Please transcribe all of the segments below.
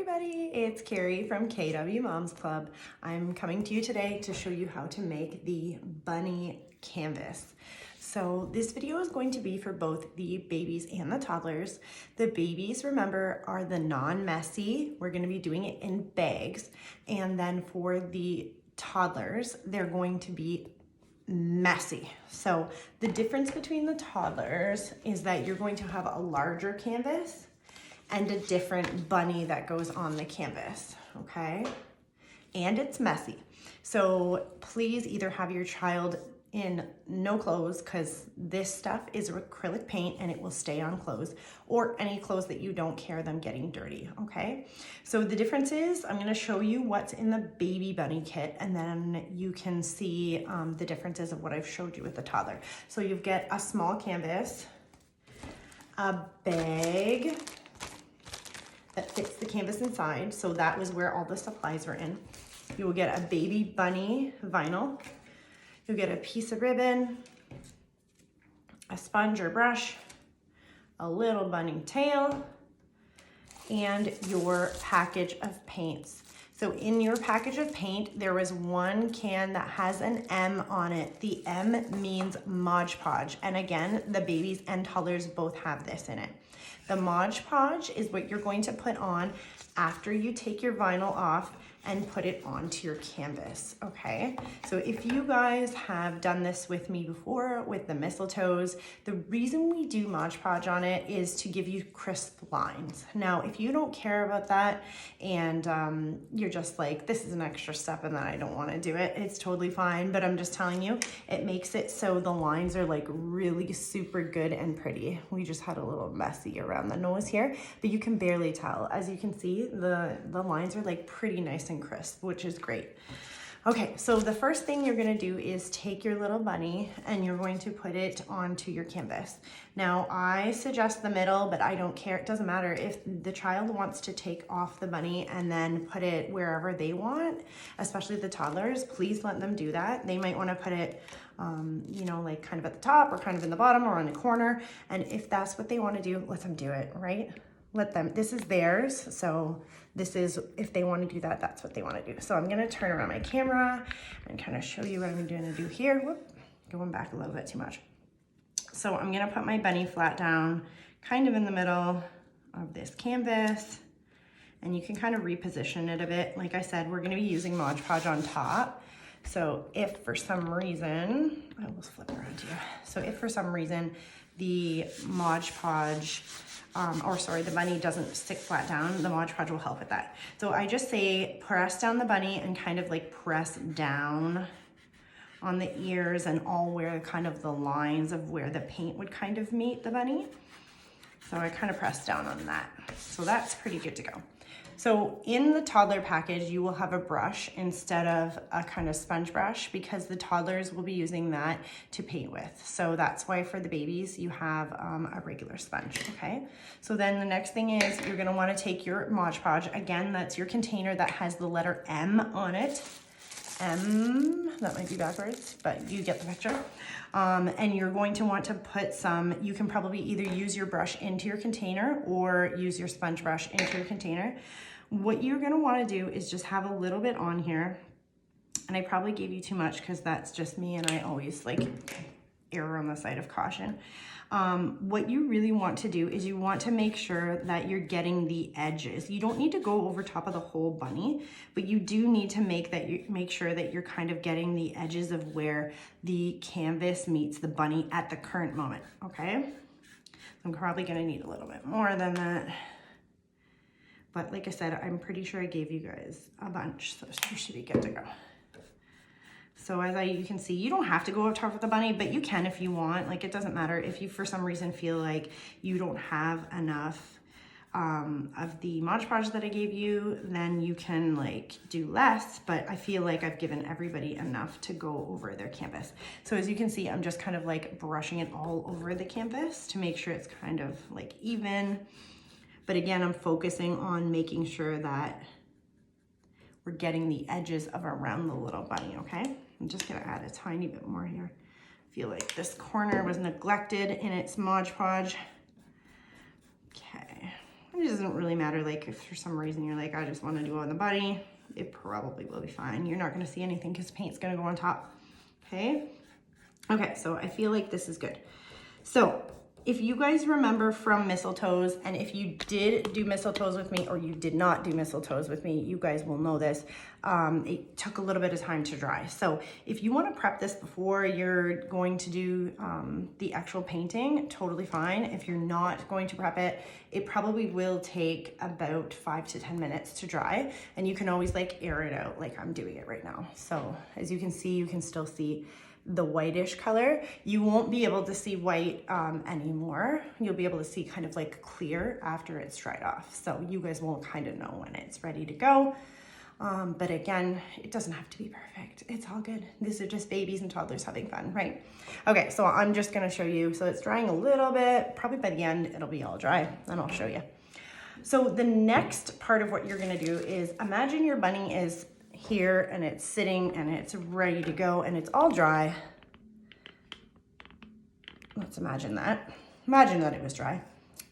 everybody, it's Carrie from KW Moms Club. I'm coming to you today to show you how to make the bunny canvas. So this video is going to be for both the babies and the toddlers. The babies, remember, are the non-messy. We're going to be doing it in bags. And then for the toddlers, they're going to be messy. So the difference between the toddlers is that you're going to have a larger canvas and a different bunny that goes on the canvas, okay? And it's messy. So please either have your child in no clothes, because this stuff is acrylic paint and it will stay on clothes, or any clothes that you don't care them getting dirty, okay? So the difference is, I'm gonna show you what's in the baby bunny kit, and then you can see the differences of what I've showed you with the toddler. So you get a small canvas, a bag that fits the canvas inside, so that was where all the supplies were in. You will get a baby bunny vinyl. You'll get a piece of ribbon, a sponge or brush, a little bunny tail, and your package of paints. So in your package of paint, there was one can that has an M on it. The M means Mod Podge. And again, the babies and toddlers both have this in it. The Mod Podge is what you're going to put on after you take your vinyl off and put it onto your canvas, okay? So if you guys have done this with me before with the mistletoes, the reason we do Mod Podge on it is to give you crisp lines. Now, if you don't care about that and you're just like, this is an extra step and then I don't wanna do it, it's totally fine, but I'm just telling you, it makes it so the lines are like really super good and pretty. We just had a little messy around the nose here, but you can barely tell. As you can see, the lines are like pretty nice and crisp, which is great. Okay, so the first thing you're gonna do is take your little bunny and you're going to put it onto your canvas. Now, I suggest the middle, but I don't care. It doesn't matter. If the child wants to take off the bunny and then put it wherever they want, especially the toddlers, please let them do that. They might wanna put it you know, like kind of at the top or kind of in the bottom or on the corner. And if that's what they wanna do, let them do it, right? Let them, this is theirs. So this is, if they want to do that, that's what they want to do. So I'm going to turn around my camera and kind of show you what I'm going to do here. Whoop, going back a little bit too much. So I'm going to put my bunny flat down, kind of in the middle of this canvas, and you can kind of reposition it a bit. Like I said, we're going to be using Mod Podge on top. So if for some reason, I will flip around to you. So if for some reason the Mod Podge, the bunny doesn't stick flat down, the Mod Podge will help with that. So I just say press down the bunny and kind of like press down on the ears and all where kind of the lines of where the paint would kind of meet the bunny. So I kind of press down on that. So that's pretty good to go. So in the toddler package, you will have a brush instead of a kind of sponge brush because the toddlers will be using that to paint with. So that's why for the babies, you have a regular sponge, okay? So then the next thing is you're gonna wanna take your Mod Podge. Again, that's your container that has the letter M on it. M, that might be backwards, but you get the picture. And you're going to want to put some, you can probably either use your brush into your container or use your sponge brush into your container. What you're gonna wanna do is just have a little bit on here, and I probably gave you too much because that's just me and I always like err on the side of caution. What you really want to do is you want to make sure that you're getting the edges. You don't need to go over top of the whole bunny, but you do need to make sure that you're kind of getting the edges of where the canvas meets the bunny at the current moment, okay? I'm probably gonna need a little bit more than that. But like I said, I'm pretty sure I gave you guys a bunch, so you should be good to go. So as you can see, you don't have to go up top of the bunny, but you can if you want. Like, it doesn't matter if you for some reason feel like you don't have enough of the Mod Podge that I gave you, then you can like do less, but I feel like I've given everybody enough to go over their canvas. So as you can see, I'm just kind of like brushing it all over the canvas to make sure it's kind of like even. But again, I'm focusing on making sure that we're getting the edges of around the little bunny, okay? I'm just gonna add a tiny bit more here. I feel like this corner was neglected in its Mod Podge. Okay, It doesn't really matter, like if for some reason you're like, I just want to do it on the bunny, it probably will be fine. You're not going to see anything because paint's going to go on top. Okay. Okay, so I feel like this is good. So if you guys remember from mistletoes, and if you did do mistletoes with me or you did not do mistletoes with me, you guys will know this. It took a little bit of time to dry. So if you want to prep this before you're going to do the actual painting, totally fine. If you're not going to prep it, it probably will take about 5 to 10 minutes to dry, and you can always like air it out like I'm doing it right now. So as you can see, you can still see the whitish color. You won't be able to see white anymore. You'll be able to see kind of like clear after it's dried off. So you guys will kind of know when it's ready to go. But again, it doesn't have to be perfect. It's all good. These are just babies and toddlers having fun, right? Okay, so I'm just gonna show you. So it's drying a little bit. Probably by the end, it'll be all dry, and I'll show you. So the next part of what you're gonna do is imagine your bunny is here and it's sitting and it's ready to go and it's all dry. Let's imagine that. Imagine that it was dry.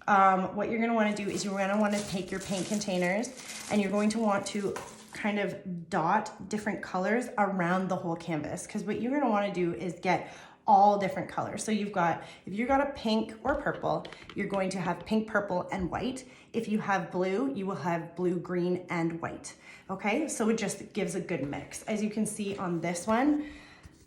What you're going to want to do is you're going to want to take your paint containers and you're going to want to kind of dot different colors around the whole canvas, because what you're going to want to do is get all different colors. So you've got, if you've got a pink or purple, you're going to have pink, purple, and white. If you have blue, you will have blue, green, and white. Okay, so it just gives a good mix. As you can see on this one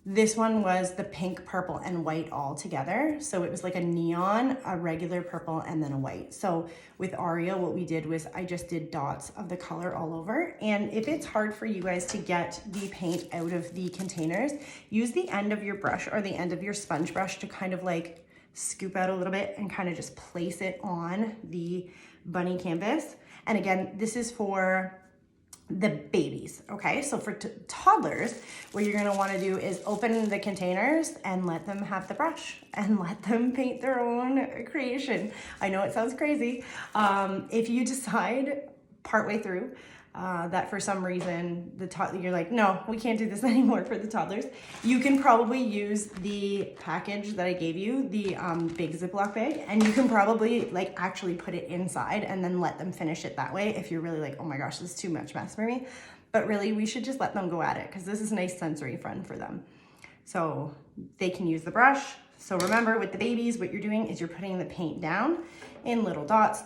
was the pink, purple, and white all together. So it was like a neon, a regular purple, and then a white. So with Aria, what we did was I just did dots of the color all over. And if it's hard for you guys to get the paint out of the containers, use the end of your brush or the end of your sponge brush to kind of like scoop out a little bit and kind of just place it on the bunny canvas. And again, this is for the babies, okay? So for toddlers, what you're gonna wanna do is open the containers and let them have the brush and let them paint their own creation. I know it sounds crazy. If you decide partway through that for some reason you're like, no, we can't do this anymore for the toddlers, you can probably use the package that I gave you, the big Ziploc bag, and you can probably like actually put it inside and then let them finish it that way if you're really like, oh my gosh, this is too much mess for me. But really, we should just let them go at it because this is nice sensory fun for them. So they can use the brush. So remember, with the babies, what you're doing is you're putting the paint down in little dots.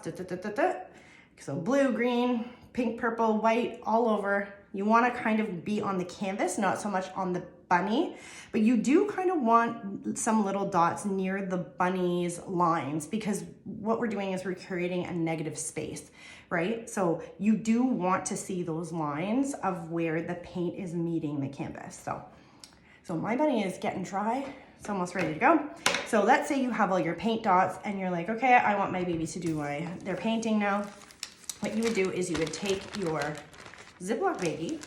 So blue, green, pink, purple, white, all over. You want to kind of be on the canvas, not so much on the bunny, but you do kind of want some little dots near the bunny's lines, because what we're doing is we're creating a negative space, right? So you do want to see those lines of where the paint is meeting the canvas. So my bunny is getting dry. It's almost ready to go. So let's say you have all your paint dots and you're like, okay, I want my baby to do their painting now. What you would do is you would take your Ziploc baggie,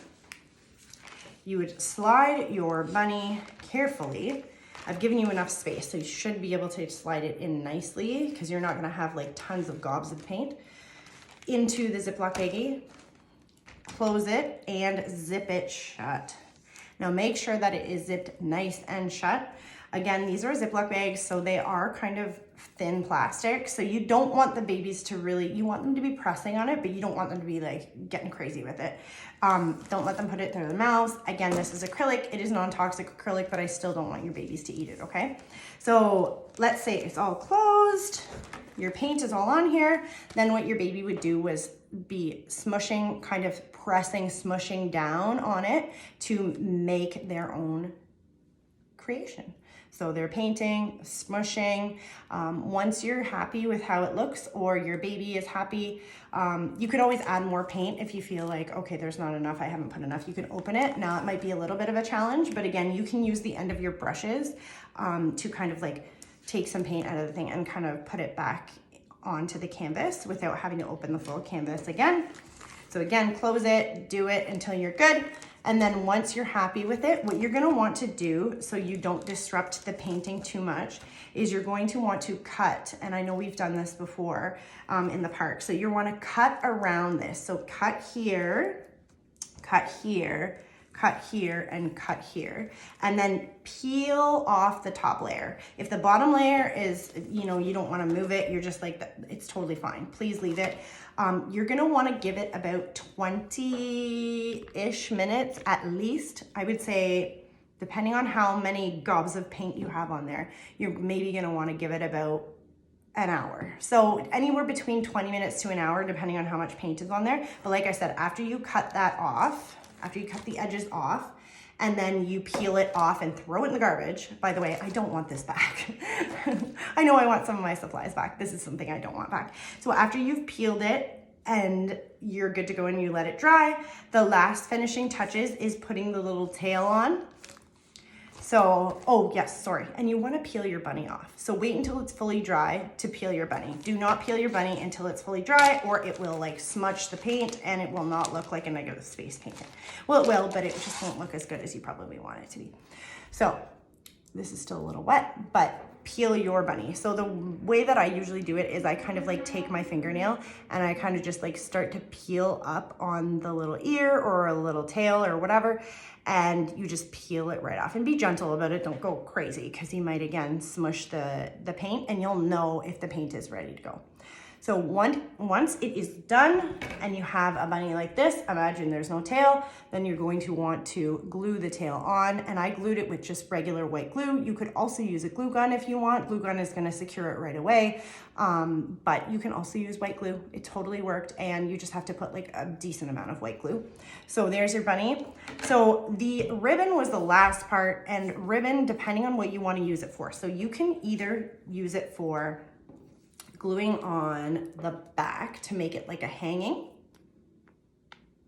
you would slide your bunny carefully. I've given you enough space, so you should be able to slide it in nicely because you're not gonna have like tons of gobs of paint into the Ziploc baggie. Close it and zip it shut. Now make sure that it is zipped nice and shut. Again, these are Ziploc bags, so they are kind of thin plastic. So you don't want the babies to really, you want them to be pressing on it, but you don't want them to be like getting crazy with it. Don't let them put it through their mouths. Again, this is acrylic. It is non-toxic acrylic, but I still don't want your babies to eat it, okay? So let's say it's all closed. Your paint is all on here. Then what your baby would do was be smushing, kind of pressing, smushing down on it to make their own creation. So they're painting, smushing. Once you're happy with how it looks or your baby is happy, you could always add more paint if you feel like, okay, there's not enough, I haven't put enough. You can open it. Now it might be a little bit of a challenge, but again, you can use the end of your brushes to kind of like take some paint out of the thing and kind of put it back onto the canvas without having to open the full canvas again. So again, close it, do it until you're good. And then once you're happy with it, what you're gonna want to do so you don't disrupt the painting too much is you're going to want to cut. And I know we've done this before in the park. So you wanna cut around this. So cut here, cut here, cut here, and cut here. And then peel off the top layer. If the bottom layer is, you know, you don't want to move it, you're just like, it's totally fine. Please leave it. You're gonna want to give it about 20-ish minutes at least. I would say, depending on how many gobs of paint you have on there, you're maybe gonna want to give it about an hour. So anywhere between 20 minutes to an hour, depending on how much paint is on there. But like I said, after you cut that off, after you cut the edges off, and then you peel it off and throw it in the garbage. By the way, I don't want this back. I know I want some of my supplies back. This is something I don't want back. So after you've peeled it and you're good to go and you let it dry, the last finishing touches is putting the little tail on. So, oh yes, sorry. And you want to peel your bunny off. So wait until it's fully dry to peel your bunny. Do not peel your bunny until it's fully dry, or it will like smudge the paint and it will not look like a negative space painting. Well, it will, but it just won't look as good as you probably want it to be. So this is still a little wet, but peel your bunny. So the way that I usually do it is I kind of like take my fingernail and I kind of just like start to peel up on the little ear or a little tail or whatever, and you just peel it right off, and be gentle about it. Don't go crazy because you might again smush the paint, and you'll know if the paint is ready to go. So once it is done and you have a bunny like this, imagine there's no tail, then you're going to want to glue the tail on. And I glued it with just regular white glue. You could also use a glue gun if you want. Glue gun is gonna secure it right away. But you can also use white glue. It totally worked, and you just have to put like a decent amount of white glue. So there's your bunny. So the ribbon was the last part, and ribbon, depending on what you want to use it for. So you can either use it for gluing on the back to make it like a hanging.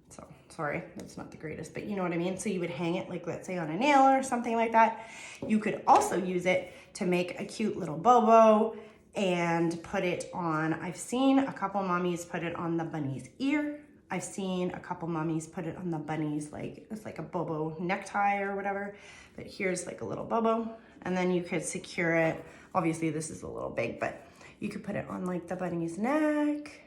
So sorry, that's not the greatest, but you know what I mean? So you would hang it like, let's say on a nail or something like that. You could also use it to make a cute little bow and put it on, I've seen a couple mommies put it on the bunny's ear. I've seen a couple mommies put it on the bunny's, like, it's like a bobo necktie or whatever, but here's like a little bobo. And then you could secure it. Obviously this is a little big, but you could put it on like the bunny's neck,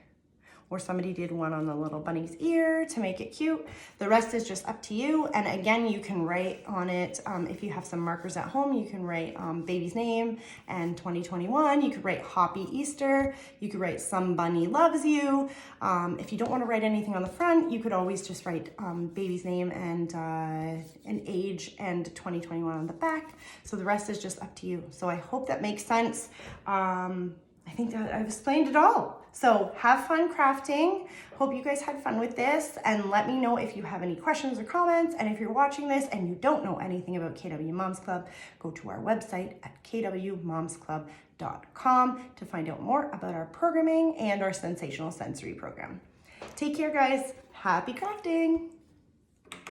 or somebody did one on the little bunny's ear to make it cute. The rest is just up to you. And again, you can write on it, if you have some markers at home, you can write baby's name and 2021. You could write Happy Easter. You could write Some Bunny Loves You. If you don't want to write anything on the front, you could always just write baby's name and an age and 2021 on the back. So the rest is just up to you. So I hope that makes sense. I think that I've explained it all. So have fun crafting. Hope you guys had fun with this, and let me know if you have any questions or comments. And if you're watching this and you don't know anything about KW Moms Club, go to our website at kwmomsclub.com to find out more about our programming and our Sensational Sensory program. Take care, guys. Happy crafting.